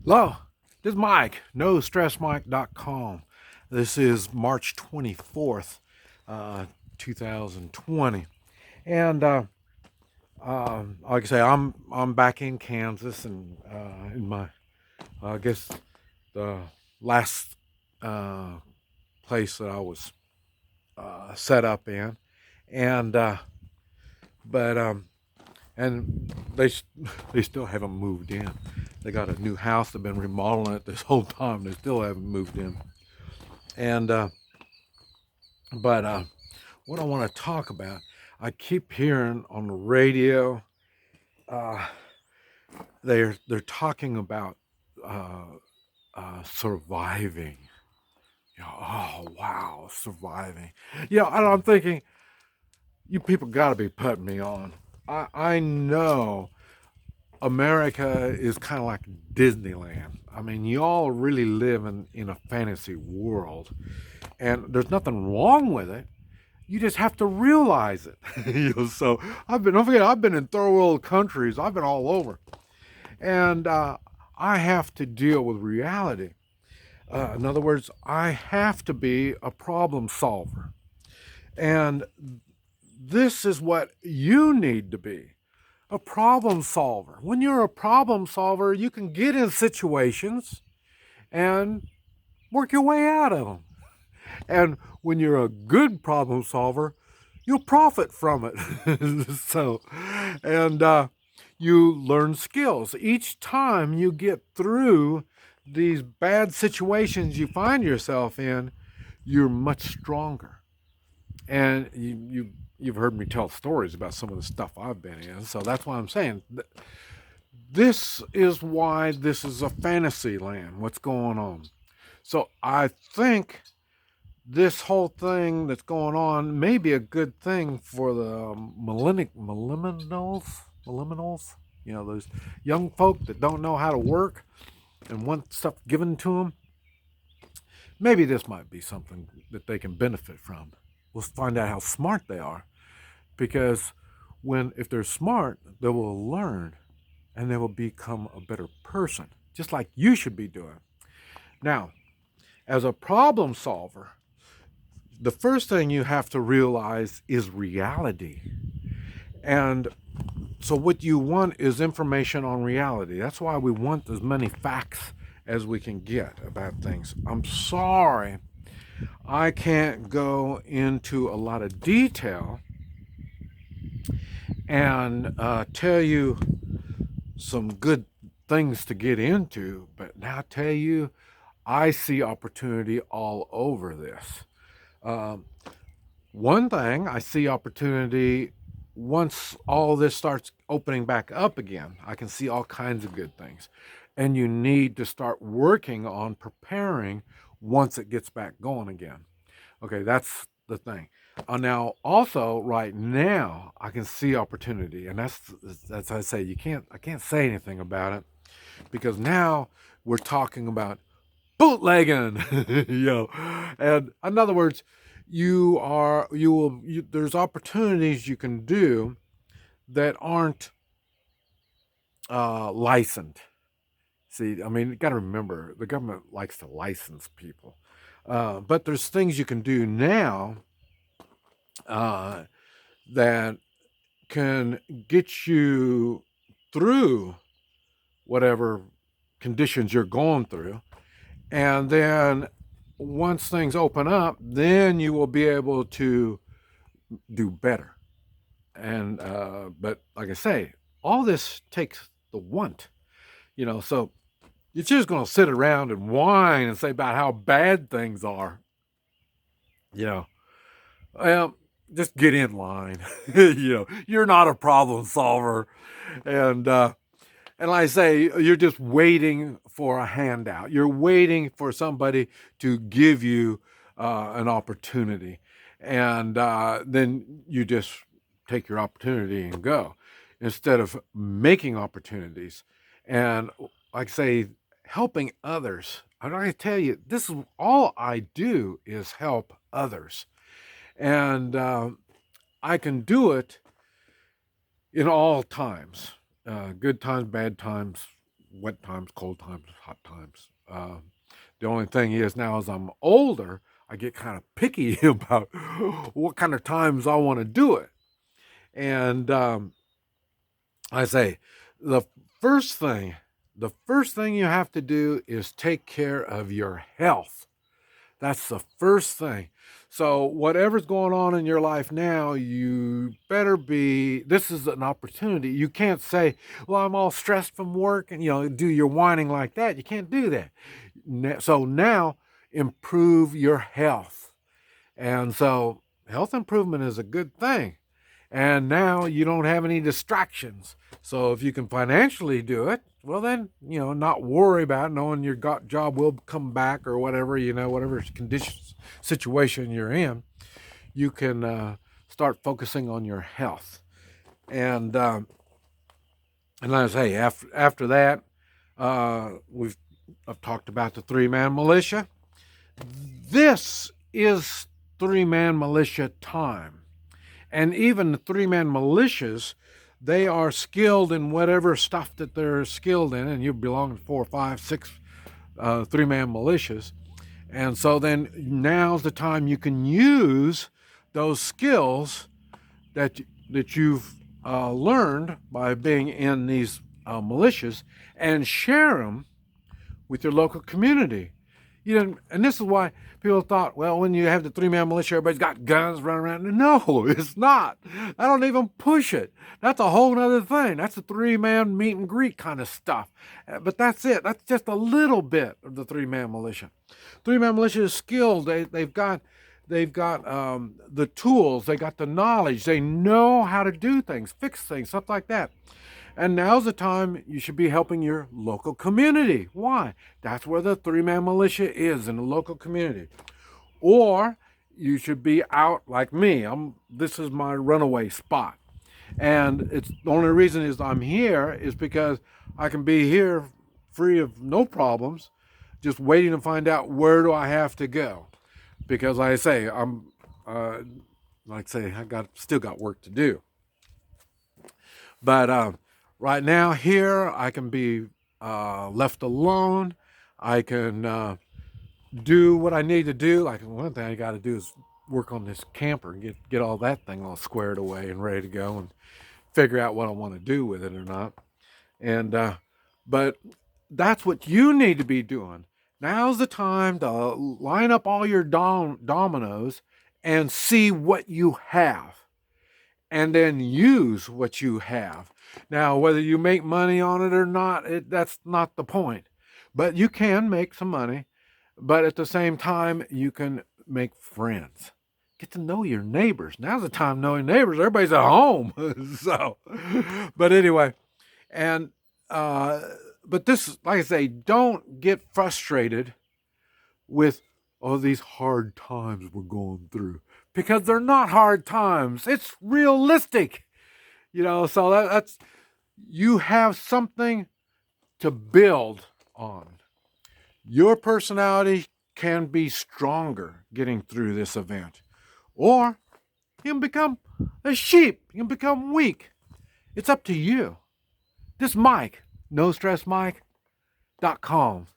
Hello, this is Mike, NoStressMike.com. This is March 24th, 2020. And like I say, I'm back in Kansas and in my, I guess, the last uh, place that I was set up in. And, but, and they still haven't moved in. They got a new house. They've been remodeling it this whole time. They still haven't moved in. And but what I want to talk about, I keep hearing on the radio, uh, they're talking about uh, surviving. Oh wow, surviving. And I'm thinking, you people got to be putting me on. I know America is kind of like Disneyland. I mean, y'all really live in a fantasy world, and there's nothing wrong with it. You just have to realize it. So don't forget, I've been in third world countries. I've been all over, and I have to deal with reality. In other words, I have to be a problem solver, and this is what you need to be. A problem solver. When you're a problem solver, you can get in situations and work your way out of them. And when you're a good problem solver, you'll profit from it. And you learn skills. Each time you get through these bad situations you find yourself in, you're much stronger. And you've heard me tell stories about some of the stuff I've been in. So that's why I'm saying this is why this is a fantasy land, what's going on. So I think this whole thing that's going on may be a good thing for the millennials, those young folk that don't know how to work and want stuff given to them. Maybe this might be something that they can benefit from. We'll find out how smart they are, because if they're smart, they will learn and they will become a better person, just like you should be doing. Now, as a problem solver, the first thing you have to realize is reality. And so what you want is information on reality. That's why we want as many facts as we can get about things. I'm sorry, I can't go into a lot of detail and tell you some good things to get into, but now I tell you, I see opportunity all over this. Um, One thing, I see opportunity once all this starts opening back up again. I can see all kinds of good things. And you need to start working on preparing once it gets back going again. Okay, that's the thing. Now, also, right now, I can see opportunity, and that's I say I can't say anything about it, because now we're talking about bootlegging. And in other words, there's opportunities you can do that aren't licensed. See, I mean, you got to remember, the government likes to license people, but there's things you can do now uh, that can get you through whatever conditions you're going through. And then once things open up, then you will be able to do better. And but like I say, all this takes the want, So you're just going to sit around and whine and say about how bad things are, you know. Well, just get in line. You're not a problem solver, and and like I say, you're just waiting for a handout. You're waiting for somebody to give you an opportunity. And then you just take your opportunity and go, instead of making opportunities. And like I say, helping others. I'm going to tell you, this is all I do is help others. And I can do it in all times, good times, bad times, wet times, cold times, hot times. The only thing is now as I'm older, I get kind of picky about what kind of times I want to do it. And I say the first thing, you have to do is take care of your health. That's the first thing. So whatever's going on in your life now, you better be, this is an opportunity. You can't say, well, I'm all stressed from work and, do your whining like that. You can't do that. So now improve your health. And so health improvement is a good thing. And now you don't have any distractions. So if you can financially do it, well then, not worry about it, knowing your job will come back or whatever, whatever conditions, situation you're in, you can start focusing on your health. And like I say, after that, I've talked about the ThreeMan Militia. This is ThreeMan Militia time. And even the ThreeMan militias, they are skilled in whatever stuff that they're skilled in, and you belong to 4, 5, 6 ThreeMan militias. And so then now's the time you can use those skills that you've learned by being in these militias and share them with your local community. And this is why people thought, well, when you have the ThreeMan Militia, everybody's got guns running around. No, it's not. I don't even push it. That's a whole other thing. That's a 3-man meet and greet kind of stuff. But that's it. That's just a little bit of the ThreeMan Militia. 3-man Militia is skilled. They've got the tools. They got the knowledge. They know how to do things, fix things, stuff like that. And now's the time you should be helping your local community. Why? That's where the 3-man militia is, in the local community. Or you should be out like me. This is my runaway spot. And it's the only reason is I'm here is because I can be here free of no problems, just waiting to find out where do I have to go. Because like I say, I still got work to do. But right now here, I can be left alone. I can do what I need to do. Like one thing I got to do is work on this camper and get all that thing all squared away and ready to go and figure out what I want to do with it or not. And but that's what you need to be doing. Now's the time to line up all your dominoes and see what you have, and then use what you have. Now, whether you make money on it or not, that's not the point. But you can make some money. But at the same time, you can make friends. Get to know your neighbors. Now's the time knowing neighbors. Everybody's at home. But anyway, and but this, like I say, don't get frustrated with these hard times we're going through, because they're not hard times. It's realistic. So that's, you have something to build on. Your personality can be stronger getting through this event. Or you can become a sheep. You can become weak. It's up to you. This Mike, NoStressMike.com.